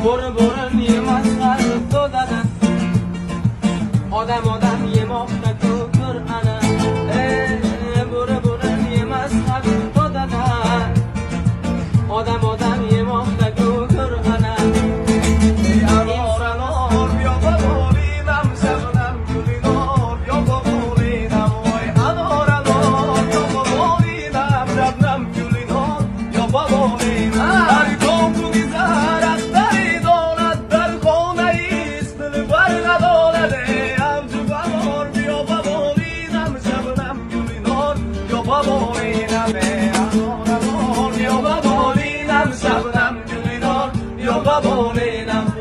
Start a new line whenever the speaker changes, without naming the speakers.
برو یه مسخر تو دادن آدم یه مخت تو قرآنه برو یه مسخر تو دادن آدم یه مخت تو قرآنه
ای انار بیا ببوریدم شبنم گلی نار بیا ببوریدم وای انار بیا ببوریدم شبنم گلی نار بیا ببوریدم هر کام تو میزارد دری داند در خانه ایست دل بر ندارد همچو بهار بیا ببوریدم شبنم گلی نار بیا ببوریدم انار بیا ببوریدم شبنم گلی نار بیا ببوریدم